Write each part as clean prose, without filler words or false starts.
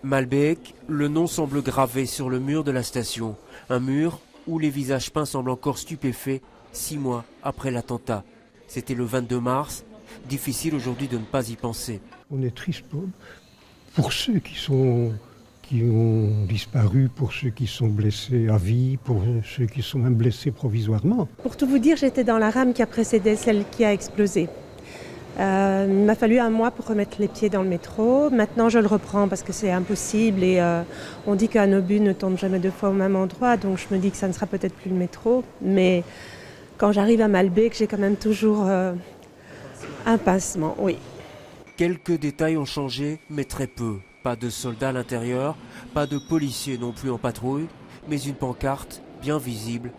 Malbec, le nom semble gravé sur le mur de la station. Un mur où les visages peints semblent encore stupéfaits 6 mois après l'attentat. C'était le 22 mars. Difficile aujourd'hui de ne pas y penser. On est triste pour ceux qui ont disparu, pour ceux qui sont blessés à vie, pour ceux qui sont même blessés provisoirement. Pour tout vous dire, j'étais dans la rame qui a précédé celle qui a explosé. Il m'a fallu 1 mois pour remettre les pieds dans le métro. Maintenant, je le reprends parce que c'est impossible et on dit qu'un obus ne tombe jamais 2 fois au même endroit, donc je me dis que ça ne sera peut-être plus le métro. Mais quand j'arrive à Malbec, j'ai quand même toujours un pincement, oui. Quelques détails ont changé, mais très peu. Pas de soldats à l'intérieur, pas de policiers non plus en patrouille, mais une pancarte bien visible.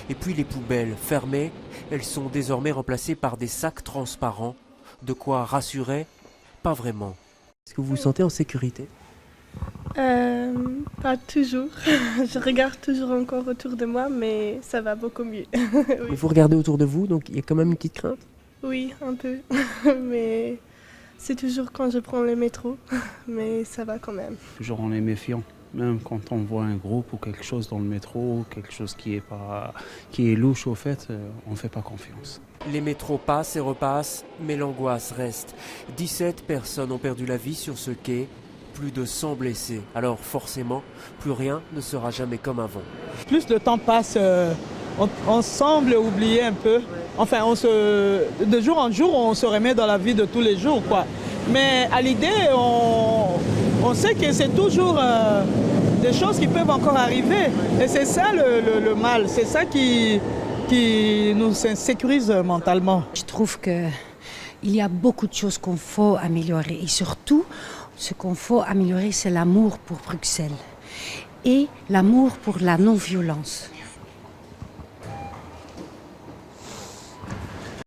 Et puis les poubelles fermées, elles sont désormais remplacées par des sacs transparents. De quoi rassurer? Pas vraiment. Est-ce que vous vous sentez en sécurité? Pas toujours. Je regarde toujours encore autour de moi, mais ça va beaucoup mieux. Oui. Mais vous regardez autour de vous, donc il y a quand même une petite crainte? Oui, un peu. Mais c'est toujours quand je prends le métro, mais ça va quand même. Toujours on est méfiant. Même quand on voit un groupe ou quelque chose dans le métro, quelque chose qui est louche au fait, on ne fait pas confiance. Les métros passent et repassent, mais l'angoisse reste. 17 personnes ont perdu la vie sur ce quai, plus de 100 blessés. Alors forcément, plus rien ne sera jamais comme avant. Plus le temps passe, on semble oublier un peu. Enfin, de jour en jour, on se remet dans la vie de tous les jours, quoi. Mais à l'idée, on sait que c'est toujours des choses qui peuvent encore arriver. Et c'est ça le mal, c'est ça qui nous sécurise mentalement. Je trouve qu'il y a beaucoup de choses qu'il faut améliorer. Et surtout, ce qu'il faut améliorer, c'est l'amour pour Bruxelles et l'amour pour la non-violence.